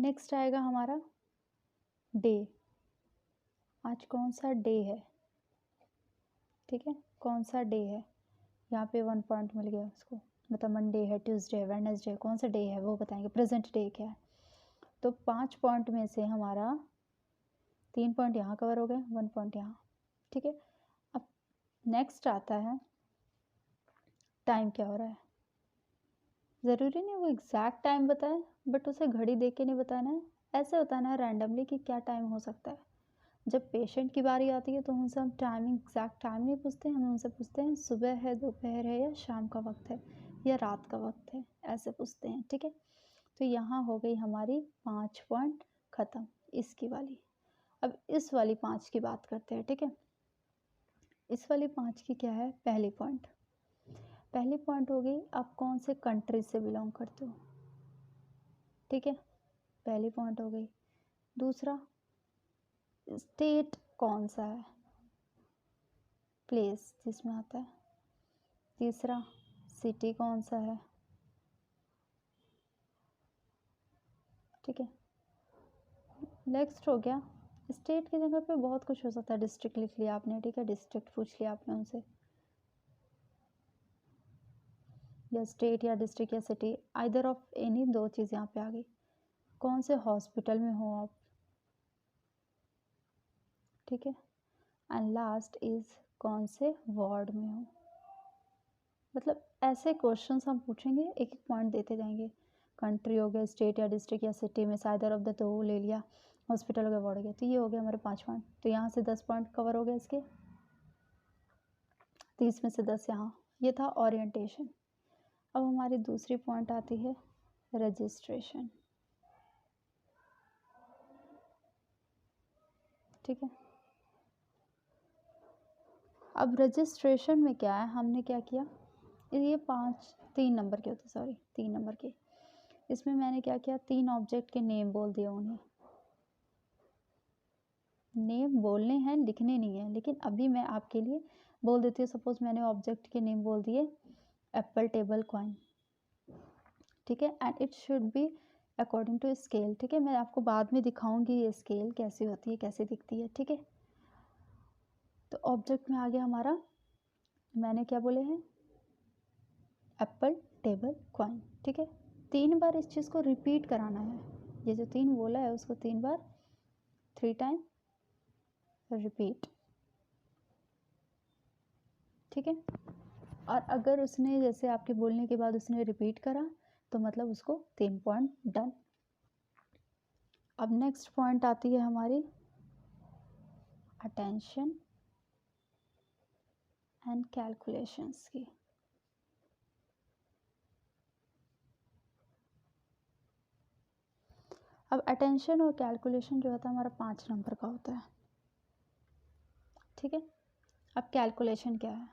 Next आएगा हमारा day. आज कौन सा डे है, ठीक है, कौन सा डे है, यहाँ पे 1 पॉइंट मिल गया उसको, मतलब मंडे है, ट्यूसडे है, वेडनेसडे, कौन सा डे है वो बताएंगे, प्रेजेंट डे क्या है। तो 5 पॉइंट में से हमारा 3 पॉइंट यहाँ कवर हो गए, 1 पॉइंट यहाँ, ठीक है। अब नेक्स्ट आता है टाइम क्या हो रहा है। ज़रूरी नहीं वो एग्जैक्ट टाइम बताए, बट उसे घड़ी देख के नहीं बताना है, ऐसे होता है ना रैंडमली कि क्या टाइम हो सकता है। जब पेशेंट की बारी आती है तो उनसे हम टाइमिंग एग्जैक्ट टाइम नहीं पूछते हैं, हम उनसे पूछते हैं सुबह है, दोपहर है, या शाम का वक्त है, या रात का वक्त है, ऐसे पूछते हैं, ठीक है। तो यहाँ हो गई हमारी 5 पॉइंट ख़त्म इसकी वाली। अब इस वाली 5 की बात करते हैं, ठीक है। इस वाली 5 की क्या है, पहली पॉइंट हो गई आप कौन से कंट्री से बिलोंग करते हो, ठीक है, पहली पॉइंट हो गई। दूसरा, स्टेट कौन सा है, प्लेस जिसमें आता है। तीसरा, सिटी कौन सा है, ठीक है। नेक्स्ट हो गया, स्टेट की जगह पे बहुत कुछ हो सकता है, डिस्ट्रिक्ट लिख लिया आपने, ठीक है, डिस्ट्रिक्ट पूछ लिया आपने उनसे, या स्टेट या डिस्ट्रिक्ट या सिटी, आइदर ऑफ एनी, दो चीज़ यहाँ पे आ गई। कौन से हॉस्पिटल में हो आप, ठीक है। एंड लास्ट इज कौन से वार्ड में हो। मतलब ऐसे क्वेश्चंस हम पूछेंगे, एक एक पॉइंट देते जाएंगे। कंट्री हो गया, स्टेट या डिस्ट्रिक्ट या सिटी में से आइदर ऑफ द दो ले लिया, हॉस्पिटल हो गया, वार्ड हो गया, तो ये हो गया हमारे 5 पॉइंट। तो यहाँ से 10 पॉइंट कवर हो गए इसके, 30 में से 10 यहाँ। ये था ओरिएंटेशन। अब हमारी दूसरी पॉइंट आती है रजिस्ट्रेशन, ठीक है। अब रजिस्ट्रेशन में क्या है, हमने क्या किया, ये 3 नंबर के होते, सॉरी 3 नंबर के, इसमें मैंने क्या किया, 3 ऑब्जेक्ट के नेम बोल दिया उन्हें। नेम बोलने हैं, लिखने नहीं है, लेकिन अभी मैं आपके लिए बोल देती हूँ। सपोज मैंने ऑब्जेक्ट के नेम बोल दिए एप्पल, टेबल, कॉइन, ठीक है, and it should be according to scale, ठीक है। मैं आपको बाद में दिखाऊंगी ये स्केल कैसी होती है, कैसे दिखती है, ठीक है। तो ऑब्जेक्ट में आ गया हमारा, मैंने क्या बोले हैं, एप्पल, टेबल, कॉइन, ठीक है। 3 बार इस चीज़ को रिपीट कराना है, ये जो 3 बोला है उसको 3 बार, 3 टाइम रिपीट, ठीक है। और अगर उसने जैसे आपके बोलने के बाद उसने रिपीट करा तो मतलब उसको 3 पॉइंट डन। अब नेक्स्ट पॉइंट आती है हमारी अटेंशन एंड कैलकुलेशंस की। अब अटेंशन और कैलकुलेशन जो होता है हमारा 5 नंबर का होता है, ठीक है। अब कैलकुलेशन क्या है,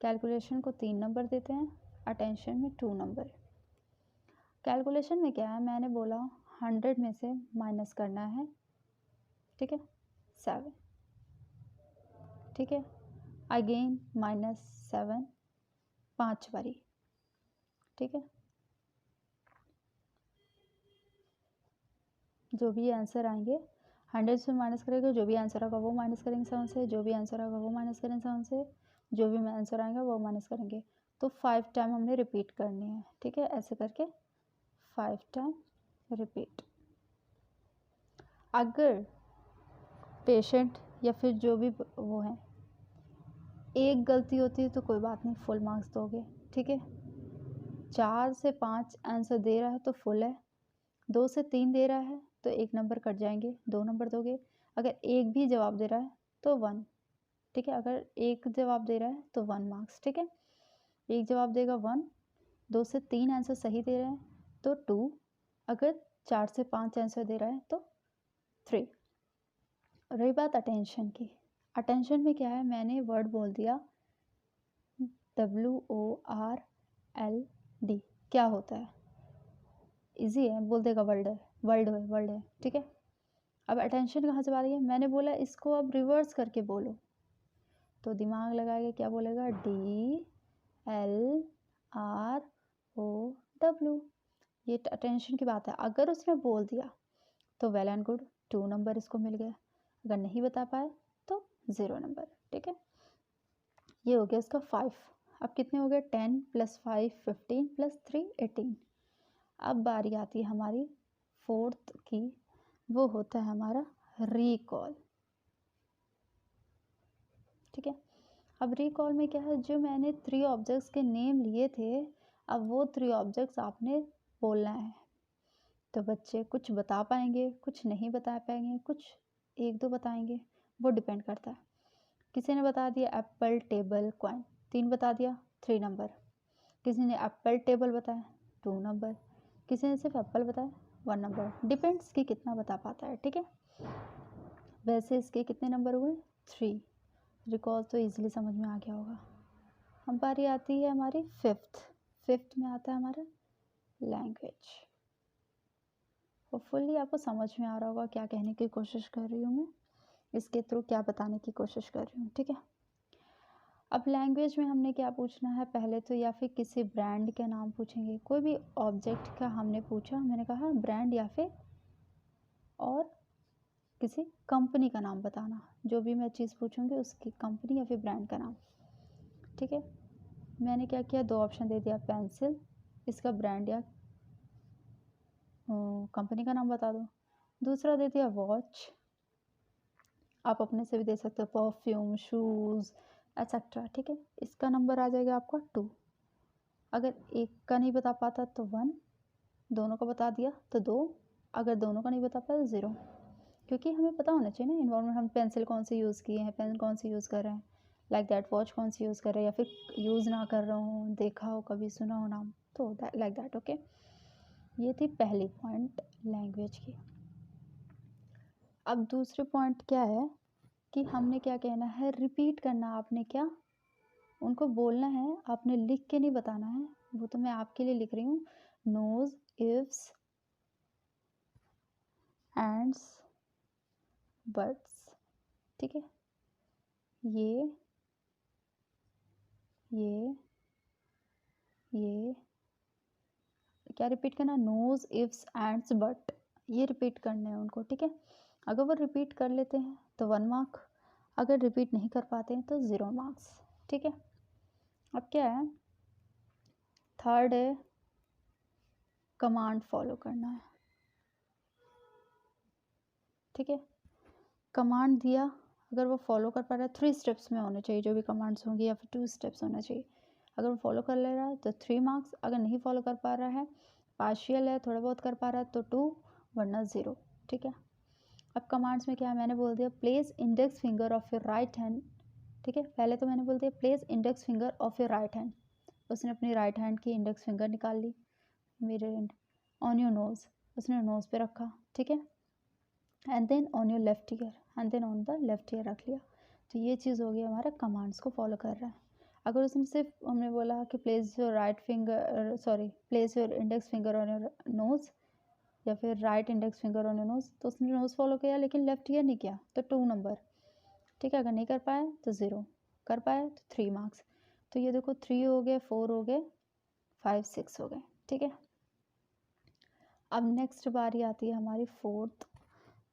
कैलकुलेशन को 3 नंबर देते हैं, अटेंशन में 2 नंबर। कैलकुलेशन में क्या है, मैंने बोला 100 में से माइनस करना है, ठीक है, 7, ठीक है, अगेन -7 5 बारी, ठीक है। जो भी आंसर आएंगे 100 से माइनस करेंगे, जो भी आंसर होगा वो माइनस करेंगे 7 से, जो भी आंसर होगा वो माइनस करेंगे 7 से, जो भी आंसर आएगा वो माइनस करेंगे। तो 5 टाइम हमने रिपीट करनी है, ठीक है, ऐसे करके 5 टाइम रिपीट। अगर पेशेंट या फिर जो भी वो है एक गलती होती है तो कोई बात नहीं, फुल मार्क्स दोगे, ठीक है। 4 से 5 आंसर दे रहा है तो फुल है, 2 से 3 दे रहा है तो 1 नंबर कट जाएंगे, 2 नंबर दोगे। अगर एक भी जवाब दे रहा है तो 1, ठीक है। अगर एक जवाब दे रहा है तो 1 मार्क्स, ठीक है। एक जवाब देगा 1, 2 से 3 आंसर सही दे रहे हैं तो 2, अगर 4 से 5 आंसर दे रहा है तो 3। रही बात अटेंशन की, अटेंशन में क्या है, मैंने वर्ड बोल दिया WORLD, क्या होता है, इजी है, बोल देगा वर्ल्ड है, वर्ल्ड है, ठीक है। अब अटेंशन कहाँ से आ रही है, मैंने बोला इसको अब रिवर्स करके बोलो, तो दिमाग लगाएगा, क्या बोलेगा, DLROW, ये अटेंशन की बात है। अगर उसने बोल दिया तो वेल एंड गुड, 2 नंबर इसको मिल गया। अगर नहीं बता पाए तो 0 नंबर। ठीक है, ये हो गया इसका 5। अब कितने हो गए, 10 + 5 15 + 3 18। अब बारी आती है हमारी फोर्थ की, वो होता है हमारा रिकॉल। ठीक है, अब रिकॉल में क्या है, जो मैंने 3 ऑब्जेक्ट्स के नेम लिए थे, अब वो 3 ऑब्जेक्ट्स आपने बोलना है। तो बच्चे कुछ बता पाएंगे, कुछ नहीं बता पाएंगे, कुछ 1-2 बताएंगे, वो डिपेंड करता है। किसी ने बता दिया एप्पल, टेबल, कॉइन, 3 बता दिया, 3 नंबर। किसी ने एप्पल टेबल बताया, 2 नंबर। किसी ने सिर्फ एप्पल बताया, 1 नंबर। डिपेंड्स कि कितना बता पाता है। ठीक है, वैसे इसके कितने नंबर हुए, 3। रिकॉल तो इजीली समझ में आ गया होगा। हम बारी आती है हमारी फिफ्थ में आता है हमारा लैंग्वेज। होपफुली आपको समझ में आ रहा होगा क्या कहने की कोशिश कर रही हूँ मैं, इसके थ्रू क्या बताने की कोशिश कर रही हूँ। ठीक है, अब लैंग्वेज में हमने क्या पूछना है, पहले तो या फिर किसी ब्रांड के नाम पूछेंगे। कोई भी ऑब्जेक्ट का हमने पूछा, मैंने कहा ब्रांड या फिर और किसी कंपनी का नाम बताना। जो भी मैं चीज़ पूछूंगी उसकी कंपनी या फिर ब्रांड का नाम। ठीक है, मैंने क्या किया, 2 ऑप्शन दे दिया, पेंसिल, इसका ब्रांड या कंपनी का नाम बता दो। दूसरा दे दिया वॉच, आप अपने से भी दे सकते हो, परफ्यूम, शूज़ एक्सेट्रा। ठीक है, इसका नंबर आ जाएगा आपका 2। अगर एक का नहीं बता पाता तो 1, दोनों का बता दिया तो 2, अगर दोनों का नहीं बता पाया तो 0। क्योंकि हमें पता होना चाहिए ना इन्वायरमेंट, हम पेंसिल कौन सी यूज़ किए हैं, पेन कौन सी यूज़ कर रहे हैं, लाइक दैट, वॉच कौन सी यूज़ कर रहे हैं, या फिर यूज़ ना कर रहा हूँ, देखा हो कभी, सुना हो नाम, तो लाइक दैट। ओके, ये थी पहली पॉइंट लैंग्वेज की। अब दूसरी पॉइंट क्या है कि हमने क्या कहना है, रिपीट करना। आपने क्या उनको बोलना है, आपने लिख के नहीं बताना है, वो तो मैं आपके लिए लिख रही हूँ। Nos, ifs, ands, buts. ठीक है, ये क्या रिपीट करना, नोज, इफ्स, एंड्स, बट, ये रिपीट करने हैं उनको। ठीक है, अगर वो रिपीट कर लेते हैं तो 1 मार्क, अगर रिपीट नहीं कर पाते हैं तो 0 मार्क्स। ठीक है, अब क्या है, थर्ड है कमांड फॉलो करना है। ठीक है, कमांड दिया, अगर वो फॉलो कर पा रहा है, 3 स्टेप्स में होने चाहिए जो भी कमांड्स होंगी, या फिर 2 स्टेप्स होना चाहिए। अगर वो फॉलो कर ले रहा है तो 3 मार्क्स, अगर नहीं फॉलो कर पा रहा है, पार्शियल है, थोड़ा बहुत कर पा रहा है तो 2, वरना 0। ठीक है, अब कमांड्स में क्या है, मैंने बोल दिया place index finger of your right hand. ठीक है, पहले तो मैंने बोल दिया place index finger of your right hand, उसने अपनी राइट हैंड की इंडेक्स फिंगर निकाल ली, मेरे ऑन योर नोज, उसने नोज पे रखा। ठीक है, and then on your left ear, and then on the left ear रख लिया। तो ये चीज़ हो गई, हमारा कमांड्स को फॉलो कर रहा है। अगर उसने सिर्फ, हमने बोला कि place your right finger, sorry, place your index finger on your knows, या फिर right index finger on your knows, तो उसने नोज फॉलो किया लेकिन लेफ्ट ईयर नहीं किया, तो 2 नंबर। ठीक है, अगर नहीं कर पाए तो 0, कर पाए तो 3 मार्क्स। तो ये देखो 3 हो गए, 4 हो गए, 5 6 हो गए। ठीक है, अब नेक्स्ट बारी आती है हमारी फोर्थ,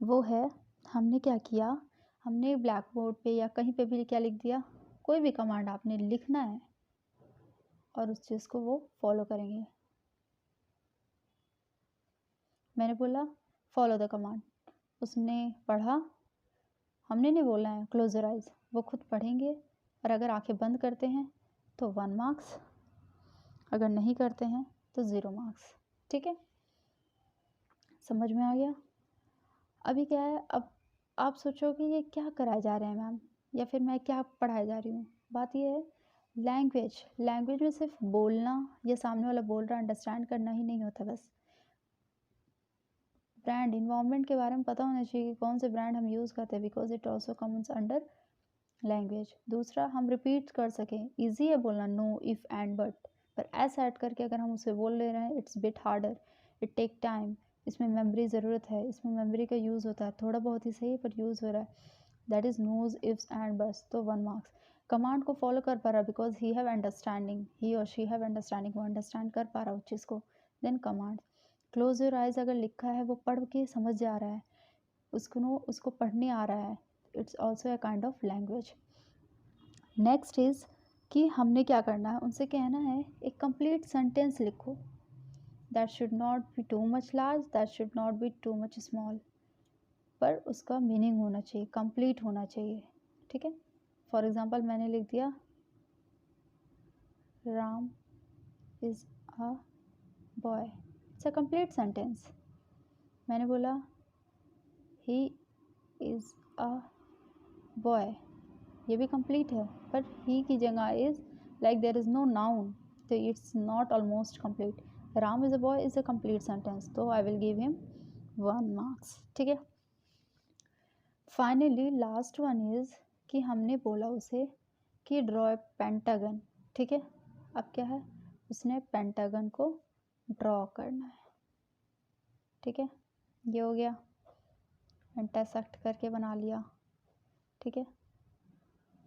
वो है, हमने क्या किया, हमने ब्लैक बोर्ड पे या कहीं पे भी क्या लिख दिया, कोई भी कमांड आपने लिखना है और उस चीज़ को वो फॉलो करेंगे। मैंने बोला फॉलो द कमांड, उसने पढ़ा, हमने नहीं बोला है क्लोज योर आइज, वो खुद पढ़ेंगे, और अगर आंखें बंद करते हैं तो 1 मार्क्स, अगर नहीं करते हैं तो 0 मार्क्स। ठीक है, समझ में आ गया। अभी क्या है, अब आप सोचो कि ये क्या कराए जा रहे हैं मैम, या फिर मैं क्या पढ़ाए जा रही हूँ। बात ये है, लैंग्वेज में सिर्फ बोलना या सामने वाला बोल रहा अंडरस्टैंड करना ही नहीं होता बस। ब्रांड, इन्वायरमेंट के बारे में पता होना चाहिए कि कौन से ब्रांड हम यूज़ करते हैं, because it also comes under language. दूसरा, हम रिपीट कर सकें, ईजी है बोलना नो, इफ़, एंड, बट, पर ऐसा ऐड करके अगर हम उसे बोल ले रहे हैं, it's bit harder, it take time, इसमें मेमोरी ज़रूरत है, इसमें मेमोरी का यूज़ होता है, थोड़ा बहुत ही सही पर यूज़ हो रहा है, that is nos, ifs, and, बस, तो 1 मार्क्स। कमांड को फॉलो कर पा रहा because he have understanding, he or she have understanding, वो अंडरस्टैंड कर पा रहा उस चीज़ को, then command. Close your eyes अगर लिखा है, वो पढ़ के समझ जा रहा है, उसको पढ़ने आ रहा है, it's also a kind of language. Next is कि हमने क्या करना है, उनसे कहना है एक कंप्लीट सेंटेंस लिखो, that should not be too much large, that should not be too much small, पर उसका मीनिंग होना चाहिए, कंप्लीट होना चाहिए, ठीक है। फॉर एग्जांपल मैंने लिख दिया Ram is a boy, it's a complete sentence. मैंने बोला ही इज़ अ बॉय, ये भी कंप्लीट है, पर ही की जगह is like there is no noun, तो it's not almost complete. Ram is a boy is a complete sentence, तो I will give him 1 marks, ठीक है। फाइनली लास्ट वन इज़ कि हमने बोला उसे कि ड्रॉ ए पेंटागन, ठीक है। अब क्या है, उसने पेंटागन को ड्रॉ करना है, ठीक है। ये हो गया, इंटरसेक्ट करके बना लिया, ठीक है।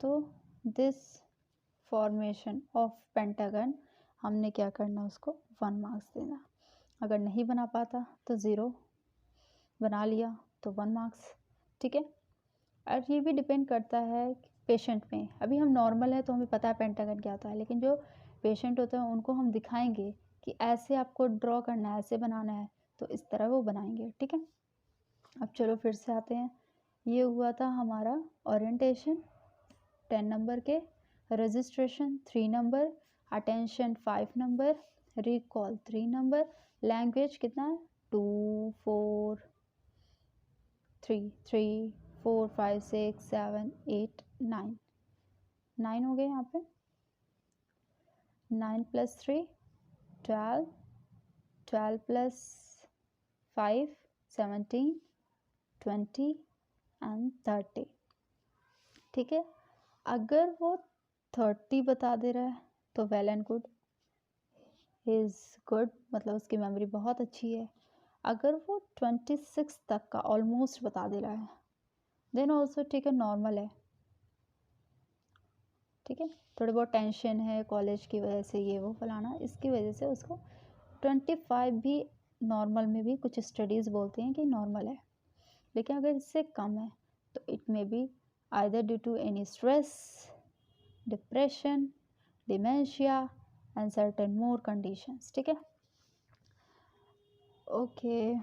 तो दिस फॉर्मेशन ऑफ पेंटागन हमने क्या करना, उसको 1 मार्क्स देना। अगर नहीं बना पाता तो 0, बना लिया तो 1 मार्क्स, ठीक है। और ये भी डिपेंड करता है पेशेंट में। अभी हम नॉर्मल है तो हमें पता है पेंटागन क्या होता है, लेकिन जो पेशेंट होते हैं उनको हम दिखाएंगे कि ऐसे आपको ड्रॉ करना है, ऐसे बनाना है, तो इस तरह वो बनाएंगे, ठीक है। अब चलो फिर से आते हैं। ये हुआ था हमारा ओरिएंटेशन 10 नंबर के, registration 3 number, attention 5 number, recall 3 number, language कितना है 2 4 3 3 4 5 6 7 8 9 9 हो गए यहाँ पे। 9 + 3 12, 12 + 5 17 20 एंड 30, ठीक है। अगर वो 30 बता दे रहा है तो well and good, is good, मतलब उसकी मेमोरी बहुत अच्छी है। अगर वो 26 तक का ऑलमोस्ट बता दे रहा है देन ऑल्सो ठीक है, नॉर्मल है, ठीक है। थोड़ी बहुत टेंशन है कॉलेज की वजह से, ये वो फलाना, इसकी वजह से उसको 25 भी नॉर्मल में भी कुछ स्टडीज़ बोलते हैं कि नॉर्मल है। लेकिन अगर इससे कम है तो it may be either due to any stress, depression, dementia and certain more conditions, ठीक है। ओके